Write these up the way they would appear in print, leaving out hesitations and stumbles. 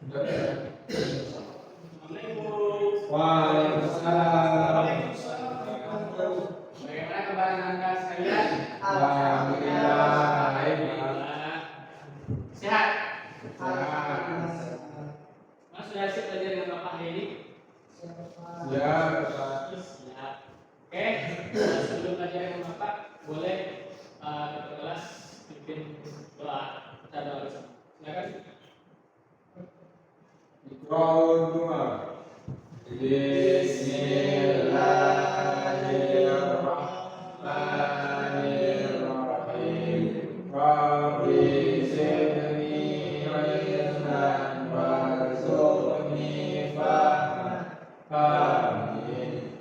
Assalamualaikum. Waalaikumsalam. Bagaimana kabar Anda sekalian? Alhamdulillah. Sehat? Sehat. Mas sudah siap belajar dengan Bapak hari ini? Siap. Siap. Oke, sebelum belajar dengan Bapak, boleh ke kelas pimpin doa. Kita doa bersama. Silakan. Bismillahirrahmanirrahim. Rabbi zidni ilman warzuqni fahman. Amin.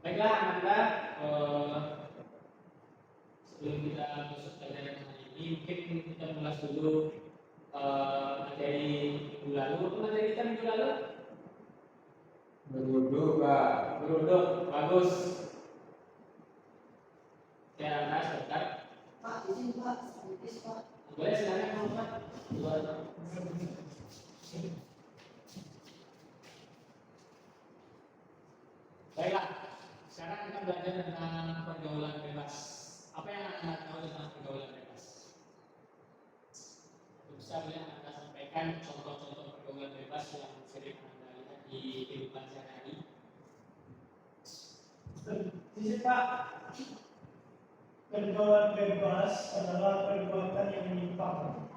Baiklah Anda, sebelum kita masuk pelajaran hari ini, mungkin kita mengulas dulu materi minggu lalu. Apa materi kita minggu lalu? Berwudu, Pak. Beruduk, bagus. Ya, Anda sebentar. Pak, izin Pak, sedikit Pak. Boleh silakan Pak Muhammad. Keluar. Baiklah, sekarang kita belajar tentang pergaulan bebas. Apa yang Anda tahu tentang pergaulan bebas? Bisa boleh Anda sampaikan contoh-contoh pergaulan bebas yang sering Anda lihat di kehidupan sehari-hari? Izin Pak, pergaulan bebas adalah perbuatan yang menyimpang.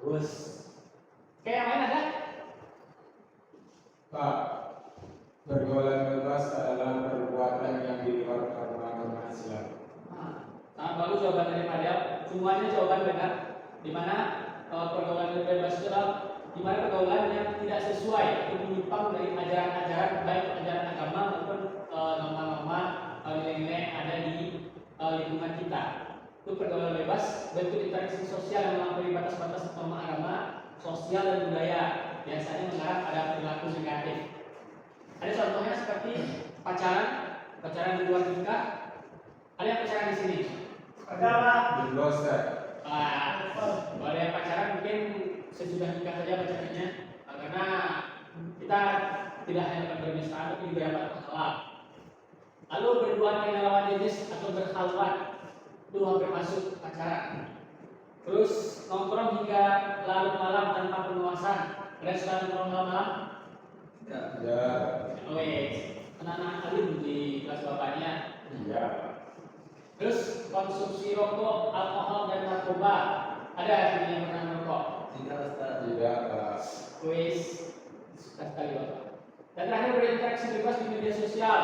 Terus, kayak yang lain ada? Pak, pergaulan bebas adalah perbuatan yang di luar norma Islam. Sangat bagus jawaban daripada semuanya jawaban benar. Di mana pergaulan bebas itu adalah di mana pergaulan yang tidak sesuai atau menyimpang dari ajaran-ajaran baik ajaran agama maupun norma-norma nilai-nilai yang ada di lingkungan kita. Itu pergaulan bebas, bentuk interaksi sosial yang melampaui batas-batas norma agama, sosial dan budaya, biasanya mengarah pada perilaku negatif. Ada contohnya seperti pacaran di luar nikah. Ada yang pacaran di sini? Ada Pak. Di dosa. Kalau ada yang pacaran mungkin sesudah nikah saja pacarannya, karena kita tidak hanya bermesraan tapi juga dapat pahala. Lalu berduaan dengan lawan jenis atau berkhalwat itu hampir masuk pacaran. Terus nongkrong hingga larut malam tanpa pengawasan. Ada yang sudah nongkrong malam? Ya. Anak-anak alim di kelas bapaknya. Iya. Terus konsumsi rokok, alkohol dan narkoba. Ada yang pernah merokok? Tidak, Pak. Kuis suka sekali Bapak. Dan terakhir berinteraksi bebas di media sosial.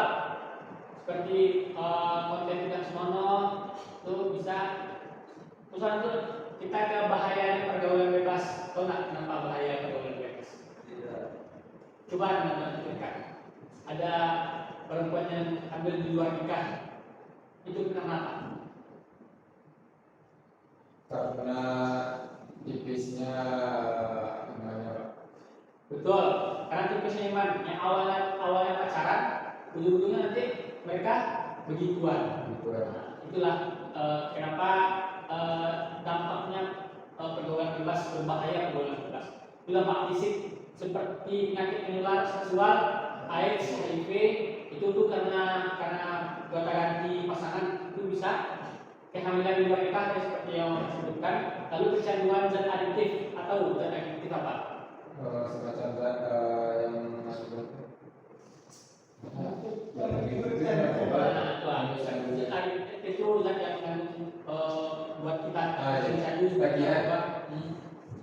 Seperti konten tidak senonoh itu bisa. Terus lanjut kita ke bahaya pergaulan bebas. Tahu nggak kenapa bahaya pergaulan bebas? Tidak. Coba teman-teman pikirkan. Ada perempuan yang ambil di luar nikah. Itu kenapa? Karena tipisnya imannya, Pak. Betul, karena tipisnya iman. Yang awalnya pacaran, ujung-ujungnya nanti mereka begituan. Nah, itulah kenapa dampaknya pergaulan bebas berbahaya. Pergaulan bebas itu dampak fisik seperti penyakit menular seksual, AIDS, HIV. Itu tuh karena gonta-ganti pasangan itu bisa kehamilan di luar nikah seperti yang saya sebutkan. Lalu kecanduan zat adiktif atau zat adiktif apa? Semacam zat yang masuk itu zat yang buat kita candu bagian.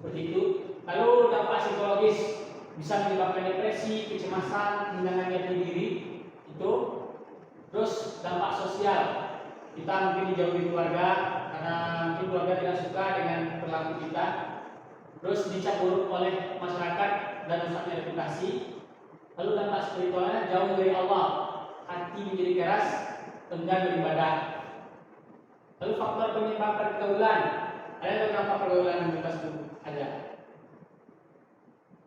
seperti itu. Lalu dampak psikologis bisa menyebabkan depresi, kecemasan, kehilangan jati diri itu. Terus dampak sosial, kita mungkin dijauhi keluarga karena mungkin keluarga tidak suka dengan perilaku kita. Terus dicap buruk oleh masyarakat dan rusaknya reputasi. Lalu dampak spiritualnya jauh dari Allah, hati menjadi keras, enggan beribadah. Lalu faktor penyebab pergaulan, ada yang kenapa pergaulan bebas itu ada?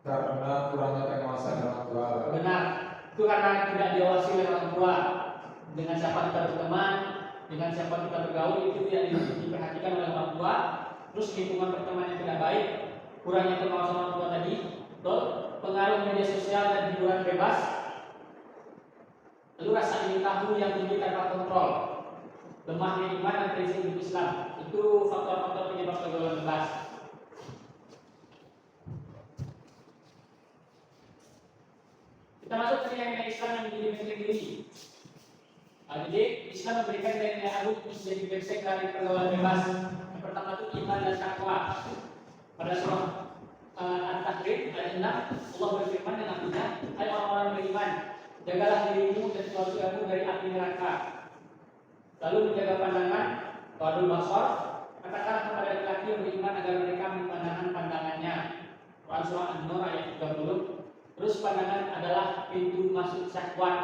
Karena kurangnya pengawasan orang tua. Benar, itu karena tidak diawasi oleh orang tua. Dengan siapa kita berteman, dengan siapa kita bergaul itu tidak diperhatikan oleh orang tua. Terus lingkungan pertemanan yang tidak baik, kurangnya pengawasan orang tua tadi, betul? Pengaruh media sosial dan hiburan bebas, lalu rasa ingin tahu yang tinggi tanpa kontrol, lemahnya iman dan prinsip hidup Islam, itu faktor-faktor penyebab pergaulan bebas. Kita masuk ke nilai-nilai Islam yang menjadi diri. Jadi Islam memberikan nilai-nilai agung untuk menjadi basic dari pergaulan bebas. Yang pertama itu iman dan takwa. Pada surah Al-Tahrim ayat 6, Allah berfirman yang artinya, hai orang-orang beriman, jagalah dirimu dan keluargamu dari api neraka. Lalu menjaga pandangan, wadul basar, katakanlah kepada laki-laki yang beriman agar mereka memandangkan pandangannya. Quran surah An-Nur ayat 30. Terus pandangan adalah pintu masuk syahwat.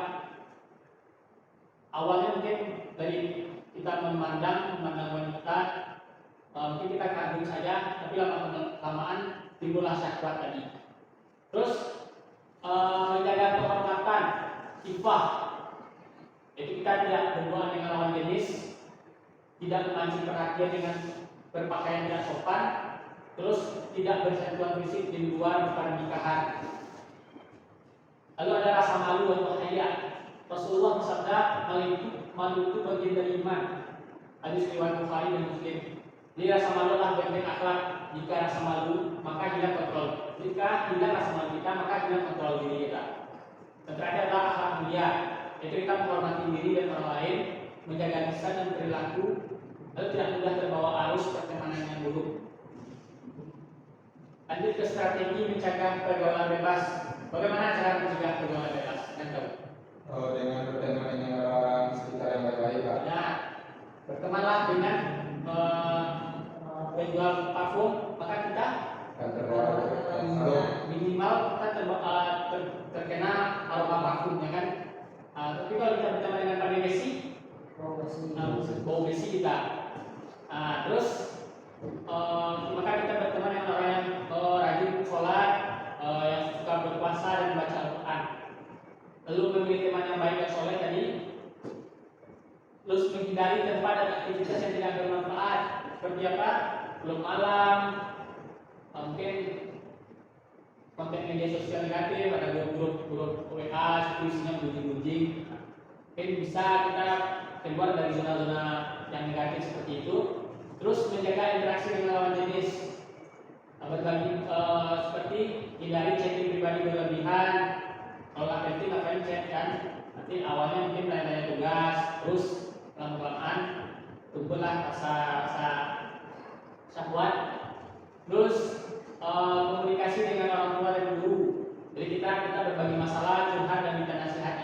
Awalnya mungkin dari kita memandang wanita, mungkin kita kagum saja, tapi lama-lamaan timbullah syahwat tadi. Terus menjaga kehormatan, ifah, jadi kita tidak berhubungan dengan lawan jenis, tidak memancing perhatian dengan berpakaian tidak sopan, terus tidak bersentuhan fisik di luar pernikahan. Lalu ada rasa malu atau haya. Rasulullah bersabda, malu itu bagian dari iman. Hadis riwayat Bukhari dan Muslim. Jadi rasa malu adalah bagian akhlak. Jika rasa malu, maka hilang kontrol. Jika hilang rasa malu kita, maka hilang kontrol diri kita. Dan terakhir adalah akhlak mulia, yaitu kita menghormati diri dan orang lain, menjaga lisan dan perilaku, lalu tidak mudah terbawa arus pertemanan yang buruk. Lanjut ke strategi mencegah pergaulan bebas. Bagaimana cara mencegah pergaulan bebas? Dengan berteman dengan orang sekitar yang baik-baik, Pak. Ya, bertemanlah dengan penjual parfum, maka kita Dan terbawa minimal kita terkena aroma parfumnya kan. Tapi kalau kita berteman dengan pandai besi, bau besi kita. Terus maka kita berteman dengan orang yang rajin sholat, yang suka berpuasa dan membaca Al-Quran. Lalu memilih teman yang baik dan soleh tadi. Terus menghindari tempat dan aktivitas yang tidak bermanfaat. Seperti apa? Belum malam, mungkin konten media sosial negatif, ada grup WA, isinya gunjing-gunjing. Mungkin bisa kita keluar dari zona-zona yang negatif seperti itu. Terus menjaga interaksi dengan lawan jenis. Berbagi seperti hindari chatting pribadi berlebihan. Kalau nggak penting ngapain chat kan? Nanti awalnya mungkin tanya-tanya tugas, terus lama-lamaan tumbuhlah rasa syahwat. Terus komunikasi dengan orang tua dan guru. Jadi kita berbagi masalah, curhat dan minta nasihat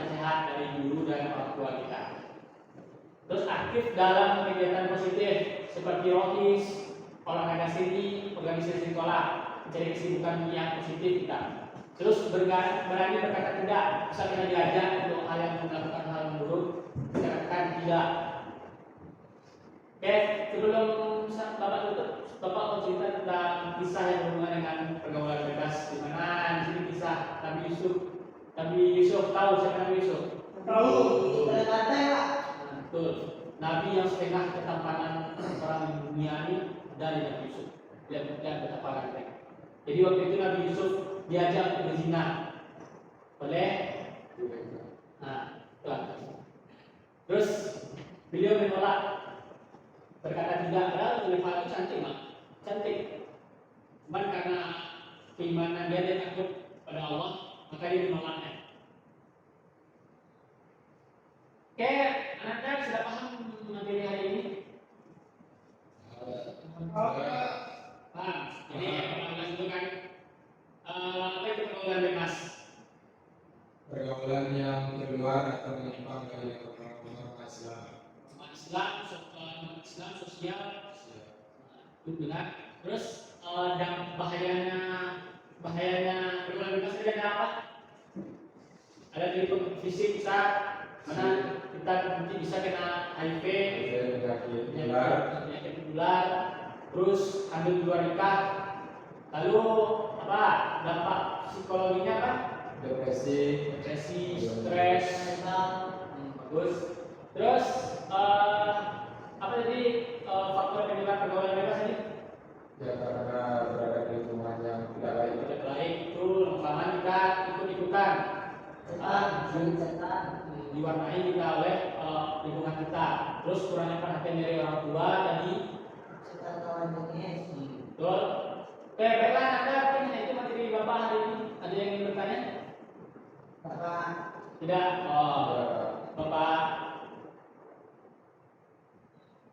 dari guru dan orang tua kita. Terus aktif dalam kegiatan positif seperti rohis, olahraga sendiri, organisasi sekolah, mencari kesibukan yang positif kita. Terus berani berkata tidak. Bisa kita diajak untuk hal yang melakukan hal yang buruk, kita katakan tidak. Oke, sebelum Bapak tutup, Bapak mau cerita tentang kisah yang berhubungan dengan pergaulan bebas. Di mana di sini kisah Nabi Yusuf. Nabi Yusuf tahu siapa Nabi Yusuf? Tahu. Betul. Nabi yang setengah ketampanan orang di dunia ini dari Nabi Yusuf. Dia betapa ganteng. Jadi waktu itu Nabi Yusuf diajak untuk berzina oleh terus beliau menolak, berkata tidak. Padahal Khalifa cantik mak, cantik. Cuman karena keimanan dia takut pada Allah, maka dia menolaknya. Oke, anak-anak sudah paham materi hari ini? Paham. Jadi yang itu kan apa itu pergaulan bebas? pergaulan yang keluar atau menyimpang dari norma Islam. Islam sosial, itu benar. Terus dan bahayanya pergaulan bebas itu ada apa? Ada dari fisik bisa, mana kita nanti bisa kena HIV, penyakit menular, terus hamil di luar nikah. Lalu apa dampak psikologinya apa? Depresi, stres, bagus. Terus apa tadi faktor penyebab pergaulan bebas ini? Ya karena berada di lingkungan diwarnai kita oleh lingkungan kita. Terus kurangnya perhatian dari orang tua tadi. Betul. Oke, baiklah Anda ingin itu materi Bapak hari ini. Ada yang ingin bertanya? Tidak. Oh, Bapak.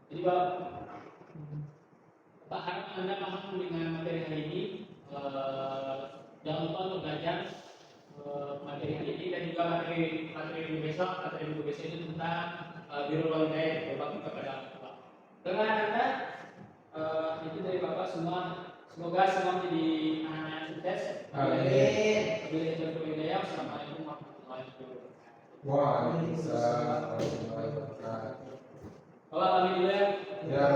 Jadi Bapak harap Anda paham dengan materi hari ini. Jangan lupa untuk belajar materi hari ini dan juga materi minggu besok. Materi minggu besok itu tentang birrul walidain, berbakti kepada orang tua. Dengan Anda itu dari Bapak semua. Semoga semua menjadi anak-anak yang sukses. Amin. Assalamualaikum warahmatullahi wabarakatuh. Waalaikumsalam warahmatullahi wabarakatuh. Bapak kami dulu ya. Ya.